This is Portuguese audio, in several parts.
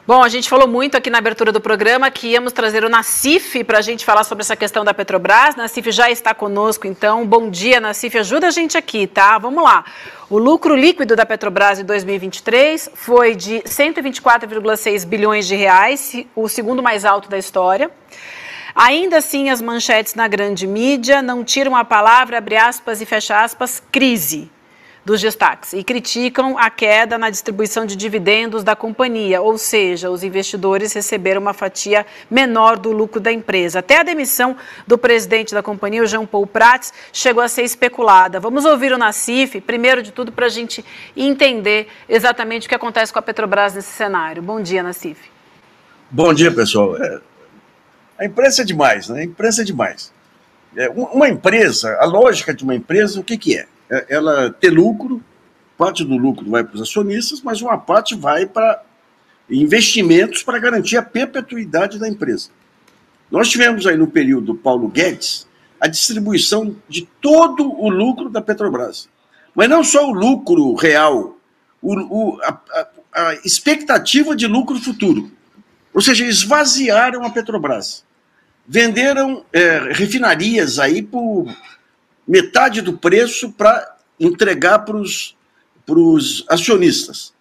Bom, a gente falou muito aqui na abertura do programa que íamos trazer o Nassif para a gente falar sobre essa questão da Petrobras. Nassif já está conosco, então. Bom dia, Nassif. Ajuda a gente aqui, tá? Vamos lá. O lucro líquido da Petrobras em 2023 foi de 124,6 bilhões de reais, o segundo mais alto da história. Ainda assim, as manchetes na grande mídia não tiram a palavra, abre aspas e fecha aspas, crise dos destaques e criticam a queda na distribuição de dividendos da companhia, ou seja, os investidores receberam uma fatia menor do lucro da empresa. Até a demissão do presidente da companhia, o Jean Paul Prats, chegou a ser especulada. Vamos ouvir o Nassif, primeiro de tudo, para a gente entender exatamente o que acontece com a Petrobras nesse cenário. Bom dia, Nassif. Bom dia, pessoal. A imprensa é demais, né? A imprensa é demais. Uma empresa, a lógica de uma empresa, o que é? Ela ter lucro, parte do lucro vai para os acionistas, mas uma parte vai para investimentos para garantir a perpetuidade da empresa. Nós tivemos aí no período Paulo Guedes a distribuição de todo o lucro da Petrobras. Mas não só o lucro real, a expectativa de lucro futuro. Ou seja, esvaziaram a Petrobras. Venderam refinarias aí por metade do preço para entregar para os acionistas.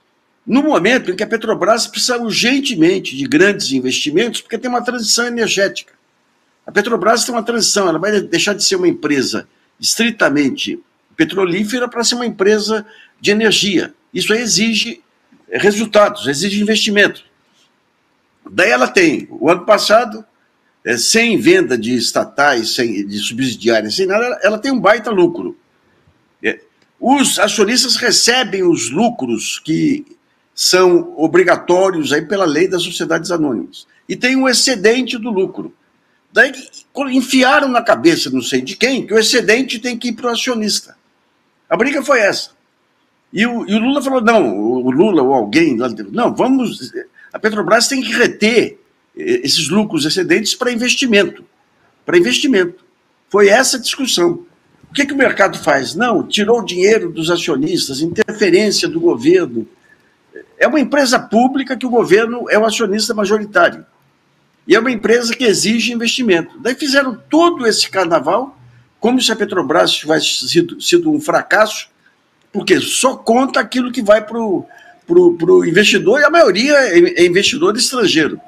No momento em que a Petrobras precisa urgentemente de grandes investimentos, porque tem uma transição energética. A Petrobras tem uma transição, ela vai deixar de ser uma empresa estritamente petrolífera para ser uma empresa de energia. Isso aí exige resultados, exige investimento. Daí ela tem, o ano passado, sem venda de estatais, de subsidiárias, sem nada, ela tem um baita lucro. Os acionistas recebem os lucros que são obrigatórios aí pela lei das sociedades anônimas. E tem um excedente do lucro. Daí enfiaram na cabeça, não sei de quem, que o excedente tem que ir para o acionista. A briga foi essa. E o Lula falou, não, o Lula ou alguém, não, vamos... A Petrobras tem que reter esses lucros excedentes para investimento. Para investimento. Foi essa a discussão. O que o mercado faz? Não, tirou o dinheiro dos acionistas, interferência do governo. É uma empresa pública que o governo é o acionista majoritário. E é uma empresa que exige investimento. Daí fizeram todo esse carnaval, como se a Petrobras tivesse sido um fracasso, porque só conta aquilo que vai para o investidor, e a maioria é investidor estrangeiro.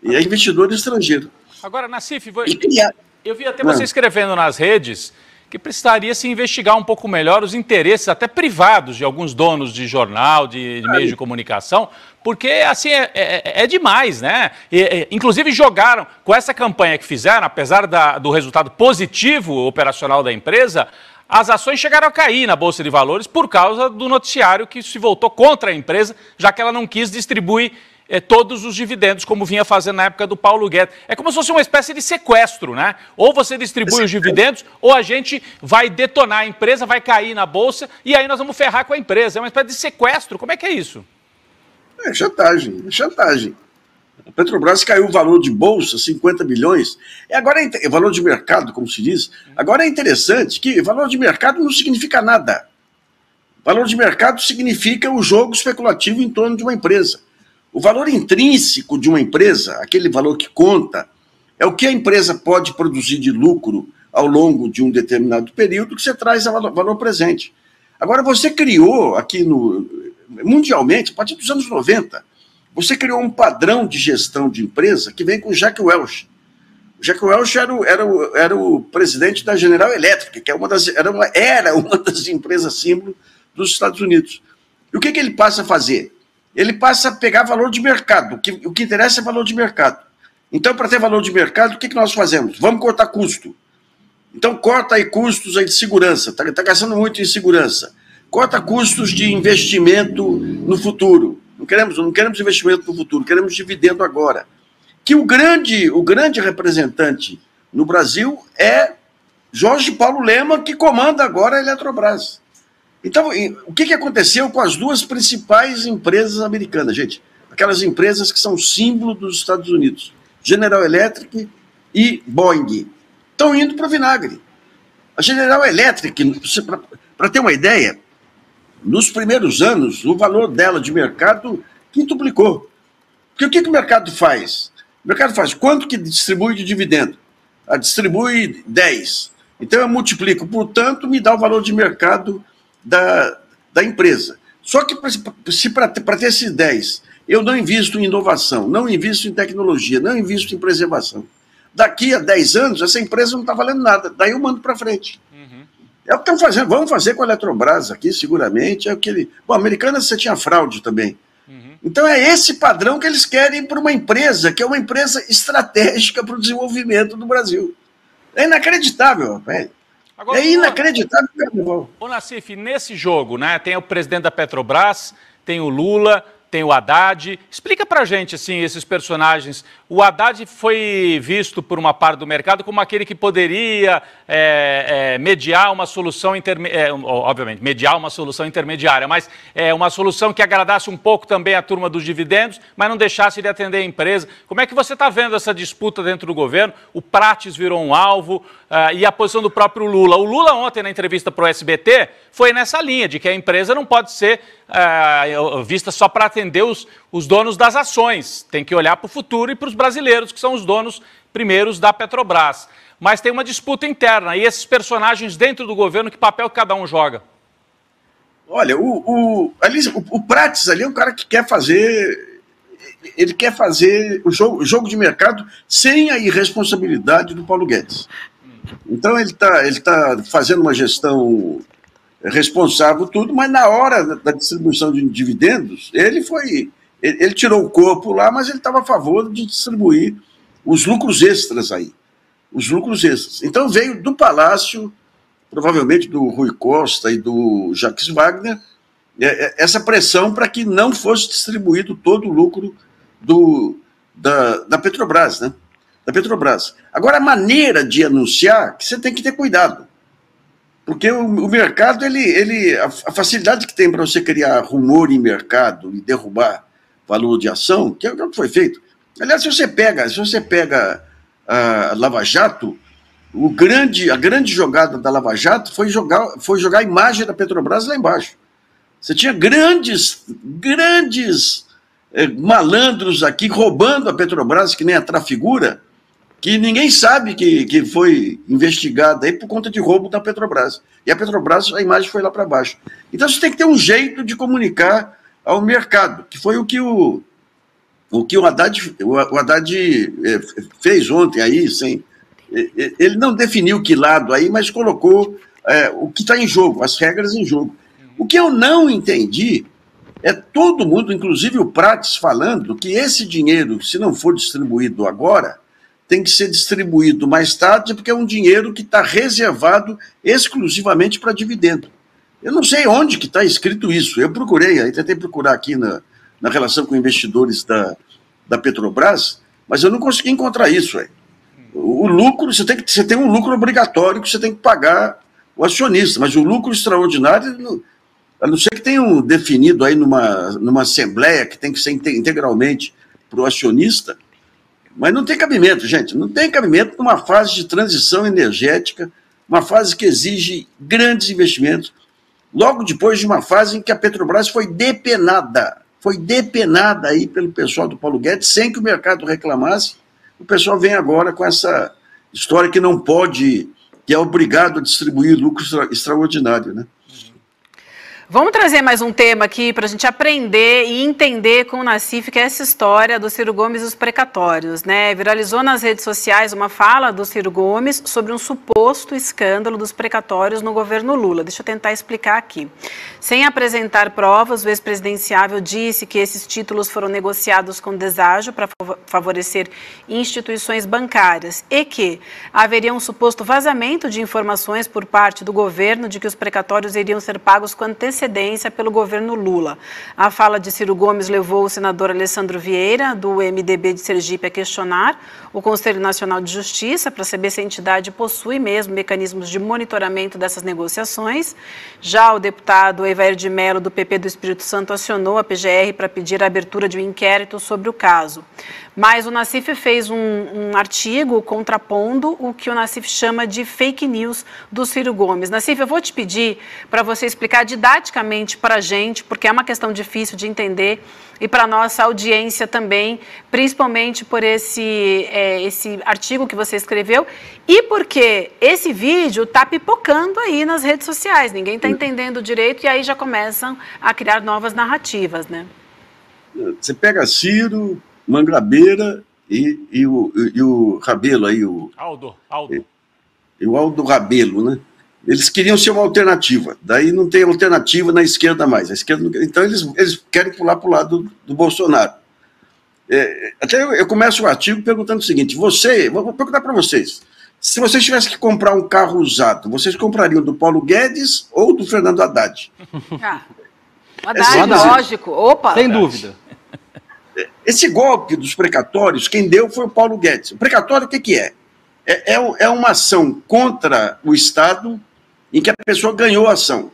E é investidor estrangeiro. Agora, Nassif, eu vi até você escrevendo nas redes que precisaria se investigar um pouco melhor os interesses até privados de alguns donos de jornal, de meios de comunicação, porque assim é demais, né? Inclusive jogaram, com essa campanha que fizeram, apesar do resultado positivo operacional da empresa, as ações chegaram a cair na Bolsa de Valores por causa do noticiário que se voltou contra a empresa, já que ela não quis distribuir todos os dividendos, como vinha fazendo na época do Paulo Guedes. É como se fosse uma espécie de sequestro, né? Ou você distribui os dividendos, ou a gente vai detonar a empresa, vai cair na Bolsa, e aí nós vamos ferrar com a empresa. É uma espécie de sequestro. Como é que é isso? É chantagem, é chantagem. A Petrobras caiu o valor de bolsa, 50 bilhões. Agora é valor de mercado, como se diz. Agora é interessante que valor de mercado não significa nada. Valor de mercado significa o jogo especulativo em torno de uma empresa. O valor intrínseco de uma empresa, aquele valor que conta, é o que a empresa pode produzir de lucro ao longo de um determinado período que você traz a valor presente. Agora, você criou aqui mundialmente, a partir dos anos 90, você criou um padrão de gestão de empresa que vem com o Jack Welch. O Jack Welch era o presidente da General Electric, que era uma das empresas símbolo dos Estados Unidos. E o que ele passa a fazer? Ele passa a pegar valor de mercado. O que interessa é valor de mercado. Então, para ter valor de mercado, o que nós fazemos? Vamos cortar custo. Então, corta aí custos aí de segurança. Está gastando muito em segurança. Corta custos de investimento no futuro. Não queremos investimento no futuro, queremos dividendo agora. Que o grande representante no Brasil é Jorge Paulo Lemann, que comanda agora a Eletrobras. Então, o que aconteceu com as duas principais empresas americanas, gente? Aquelas empresas que são símbolo dos Estados Unidos, General Electric e Boeing, estão indo para o vinagre. A General Electric, para ter uma ideia, nos primeiros anos, o valor dela de mercado quintuplicou. Porque o que o mercado faz? O mercado faz quanto que distribui de dividendo? Distribui 10. Então eu multiplico, portanto, me dá o valor de mercado da empresa. Só que para ter esses 10, eu não invisto em inovação, não invisto em tecnologia, não invisto em preservação. Daqui a 10 anos, essa empresa não está valendo nada, daí eu mando para frente. É o que estão fazendo, vamos fazer com a Eletrobras aqui, seguramente. Bom, Americanas você tinha fraude também. Então é esse padrão que eles querem para uma empresa, que é uma empresa estratégica para o desenvolvimento do Brasil. É inacreditável, velho. Agora, é inacreditável, Carnaval. Ô, Nassif, nesse jogo, né, tem o presidente da Petrobras, tem o Lula, tem o Haddad. Explica pra gente, assim, esses personagens. O Haddad foi visto por uma parte do mercado como aquele que poderia mediar uma solução obviamente, mediar uma solução intermediária, mas uma solução que agradasse um pouco também a turma dos dividendos, mas não deixasse de atender a empresa. Como é que você está vendo essa disputa dentro do governo? O Prates virou um alvo e a posição do próprio Lula. O Lula ontem, na entrevista para o SBT, foi nessa linha de que a empresa não pode ser vista só para atender os donos das ações. Tem que olhar para o futuro e para os brasileiros, que são os donos primeiros da Petrobras. Mas tem uma disputa interna. E esses personagens dentro do governo, que papel cada um joga? Olha, o Prates ali é um cara que quer fazer... Ele quer fazer o jogo de mercado sem a irresponsabilidade do Paulo Guedes. Então ele tá fazendo uma gestão responsável tudo, mas na hora da distribuição de dividendos, ele tirou o corpo lá, mas ele estava a favor de distribuir os lucros extras aí. Os lucros extras. Então veio do Palácio, provavelmente do Rui Costa e do Jacques Wagner, essa pressão para que não fosse distribuído todo o lucro da Petrobras, né? Da Petrobras. Agora, a maneira de anunciar, que você tem que ter cuidado. Porque o mercado, a facilidade que tem para você criar rumor em mercado e derrubar valor de ação, que é o que foi feito. Aliás, se você pega a Lava Jato, a grande jogada da Lava Jato foi jogar a imagem da Petrobras lá embaixo. Você tinha grandes malandros aqui roubando a Petrobras, que nem a Trafigura, que ninguém sabe que foi investigada aí por conta de roubo da Petrobras. E a Petrobras, a imagem foi lá para baixo. Então você tem que ter um jeito de comunicar ao mercado, que foi o que o Haddad fez ontem aí, ele não definiu que lado aí, mas colocou o que está em jogo, as regras em jogo. O que eu não entendi é todo mundo, inclusive o Prates, falando que esse dinheiro, se não for distribuído agora, tem que ser distribuído mais tarde, porque é um dinheiro que está reservado exclusivamente para dividendo. Eu não sei onde que está escrito isso. Eu tentei procurar aqui na relação com investidores da Petrobras, mas eu não consegui encontrar isso. O lucro, você tem um lucro obrigatório que você tem que pagar o acionista, mas o lucro extraordinário, a não ser que tenham definido aí numa assembleia que tem que ser integralmente para o acionista, mas não tem cabimento, gente, não tem cabimento numa fase de transição energética, uma fase que exige grandes investimentos, logo depois de uma fase em que a Petrobras foi depenada aí pelo pessoal do Paulo Guedes, sem que o mercado reclamasse. O pessoal vem agora com essa história que não pode, que é obrigado a distribuir lucro extraordinário, né? Vamos trazer mais um tema aqui para a gente aprender e entender com o Nassif, que é essa história do Ciro Gomes e os precatórios, né? Viralizou nas redes sociais uma fala do Ciro Gomes sobre um suposto escândalo dos precatórios no governo Lula. Deixa eu tentar explicar aqui. Sem apresentar provas, o ex-presidenciável disse que esses títulos foram negociados com deságio para favorecer instituições bancárias e que haveria um suposto vazamento de informações por parte do governo de que os precatórios iriam ser pagos com antecedência pelo governo Lula. A fala de Ciro Gomes levou o senador Alessandro Vieira, do MDB de Sergipe, a questionar o Conselho Nacional de Justiça para saber se a entidade possui mesmo mecanismos de monitoramento dessas negociações. Já o deputado Evair de Mello, do PP do Espírito Santo, acionou a PGR para pedir a abertura de um inquérito sobre o caso. Mas o Nassif fez um artigo contrapondo o que o Nassif chama de fake news do Ciro Gomes. Nassif, eu vou te pedir para você explicar didaticamente didaticamente para a gente, porque é uma questão difícil de entender, e para a nossa audiência também, principalmente por esse artigo que você escreveu, e porque esse vídeo está pipocando aí nas redes sociais, ninguém está entendendo direito, e aí já começam a criar novas narrativas, né? Você pega Ciro, Mangabeira e o Rabelo aí, Aldo. E o Aldo Rabelo, né? Eles queriam ser uma alternativa, daí não tem alternativa na esquerda mais. A esquerda não... Então eles querem pular para o lado do Bolsonaro. Até eu começo o artigo perguntando o seguinte: vou perguntar para vocês, se vocês tivessem que comprar um carro usado, vocês comprariam do Paulo Guedes ou do Fernando Haddad? Haddad, lógico. Opa! Sem dúvida. Esse golpe dos precatórios, quem deu foi o Paulo Guedes. O precatório, o que é? É uma ação contra o Estado em que a pessoa ganhou a ação.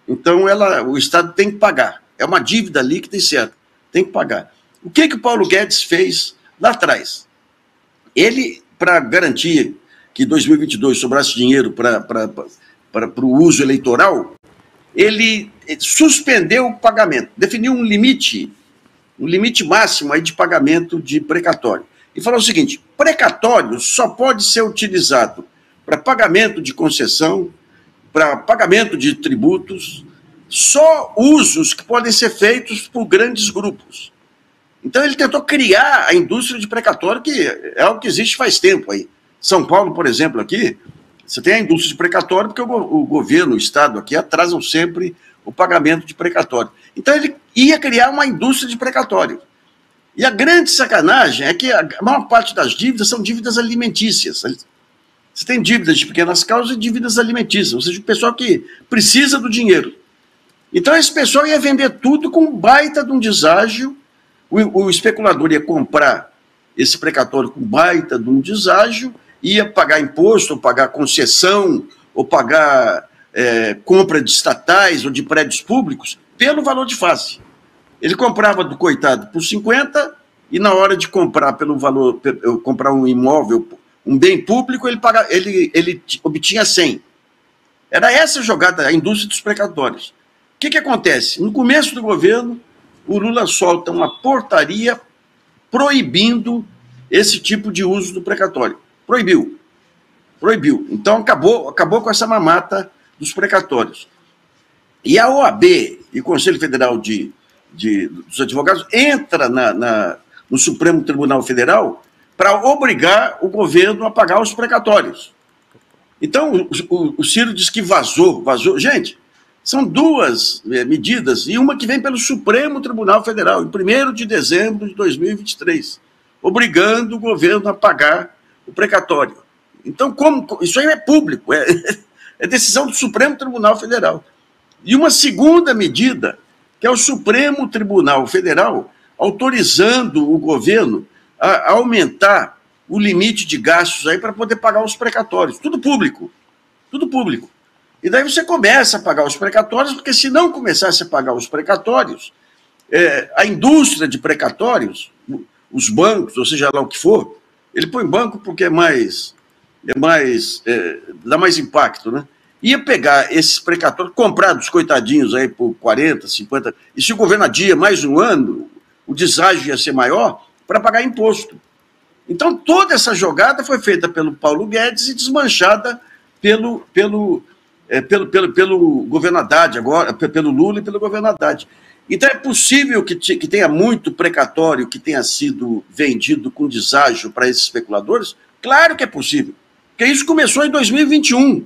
Então, o Estado tem que pagar. É uma dívida líquida e certa. Tem que pagar. O que o Paulo Guedes fez lá atrás? Ele, para garantir que em 2022 sobrasse dinheiro para o uso eleitoral, ele suspendeu o pagamento, definiu um limite máximo aí de pagamento de precatório. E falou o seguinte: precatório só pode ser utilizado para pagamento de concessão, para pagamento de tributos, só usos que podem ser feitos por grandes grupos. Então ele tentou criar a indústria de precatório, que é algo que existe faz tempo aí. São Paulo, por exemplo, aqui, você tem a indústria de precatório porque o governo, o Estado aqui atrasam sempre o pagamento de precatório. Então ele ia criar uma indústria de precatório. E a grande sacanagem é que a maior parte das dívidas são dívidas alimentícias. Você tem dívidas de pequenas causas e dívidas alimentícias, ou seja, o pessoal que precisa do dinheiro. Então esse pessoal ia vender tudo com um baita de um deságio, o especulador ia comprar esse precatório com baita de um deságio, ia pagar imposto, ou pagar concessão, ou pagar compra de estatais ou de prédios públicos pelo valor de face. Ele comprava do coitado por 50 e na hora de comprar pelo valor, comprar um imóvel, um bem público, ele obtinha 100. Era essa jogada, a indústria dos precatórios. O que acontece? No começo do governo, o Lula solta uma portaria proibindo esse tipo de uso do precatório. Proibiu. Então acabou com essa mamata dos precatórios. E a OAB e o Conselho Federal dos Advogados entra no Supremo Tribunal Federal para obrigar o governo a pagar os precatórios. Então, o Ciro diz que vazou. Gente, são duas medidas, e uma que vem pelo Supremo Tribunal Federal, em 1º de dezembro de 2023, obrigando o governo a pagar o precatório. Então, isso aí é público, é decisão do Supremo Tribunal Federal. E uma segunda medida, que é o Supremo Tribunal Federal autorizando o governo a aumentar o limite de gastos aí para poder pagar os precatórios. Tudo público. E daí você começa a pagar os precatórios, porque se não começasse a pagar os precatórios, a indústria de precatórios, os bancos, ou seja lá o que for, ele põe banco porque dá mais impacto, né? Ia pegar esses precatórios, comprar dos coitadinhos aí por 40, 50, e se o governo adia mais um ano, o deságio ia ser maior para pagar imposto. Então toda essa jogada foi feita pelo Paulo Guedes e desmanchada pelo governo Haddad agora, pelo Lula e pelo governo Haddad. Então é possível que tenha muito precatório que tenha sido vendido com deságio para esses especuladores? Claro que é possível, porque isso começou em 2021.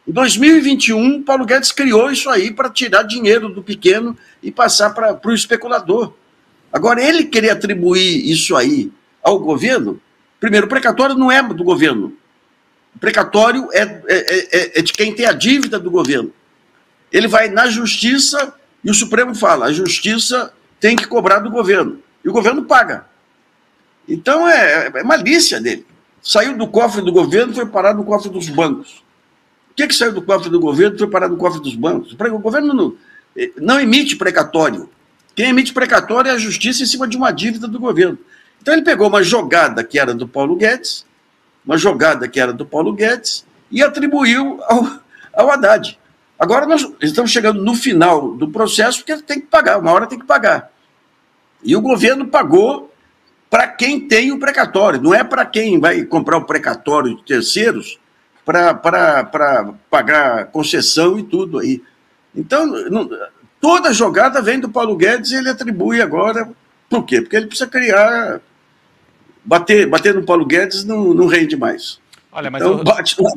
Em 2021, Paulo Guedes criou isso aí para tirar dinheiro do pequeno e passar para o especulador. Agora, ele querer atribuir isso aí ao governo, primeiro, o precatório não é do governo. O precatório é de quem tem a dívida do governo. Ele vai na justiça e o Supremo fala, a justiça tem que cobrar do governo. E o governo paga. Então, é malícia dele. Saiu do cofre do governo e foi parar no cofre dos bancos. O que saiu do cofre do governo e foi parar no cofre dos bancos? O governo não emite precatório. Quem emite precatório é a justiça em cima de uma dívida do governo. Então ele pegou uma jogada que era do Paulo Guedes, e atribuiu ao Haddad. Agora nós estamos chegando no final do processo, porque tem que pagar, uma hora tem que pagar. E o governo pagou para quem tem o precatório, não é para quem vai comprar o precatório de terceiros para pagar concessão e tudo aí. Então, toda jogada vem do Paulo Guedes e ele atribui agora. Por quê? Porque ele precisa criar. Bater no Paulo Guedes não rende mais. Olha, mas então, bate no...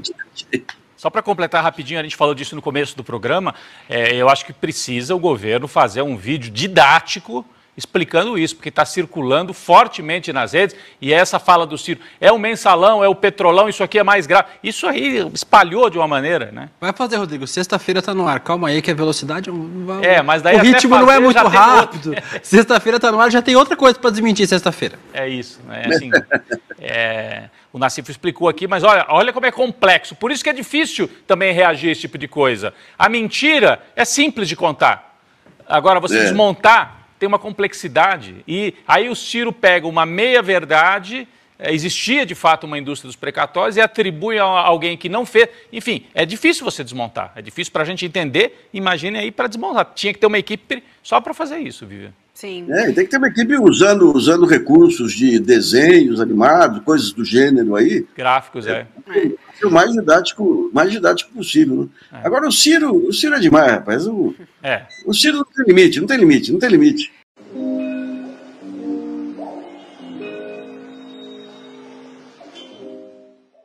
Só para completar rapidinho, a gente falou disso no começo do programa, eu acho que precisa o governo fazer um vídeo didático explicando isso, porque está circulando fortemente nas redes, e essa fala do Ciro, é o mensalão, é o petrolão, isso aqui é mais grave. Isso aí espalhou de uma maneira, né? Vai fazer, Rodrigo, sexta-feira está no ar, calma aí que a velocidade... mas daí o ritmo não é muito rápido, sexta-feira está no ar, já tem outra coisa para desmentir sexta-feira. É isso, né? Assim, o Nassif explicou aqui, mas olha como é complexo, por isso que é difícil também reagir a esse tipo de coisa. A mentira é simples de contar, agora você desmontar tem uma complexidade, e aí o Ciro pega uma meia-verdade, existia de fato uma indústria dos precatórios e atribui a alguém que não fez, enfim, é difícil você desmontar, é difícil para a gente entender, imagine aí para desmontar, tinha que ter uma equipe só para fazer isso, Vivian. Sim. Tem que ter uma equipe usando recursos de desenhos animados, coisas do gênero aí. Gráficos, O mais didático possível. Né? Agora, o Ciro é demais, rapaz. O Ciro não tem limite.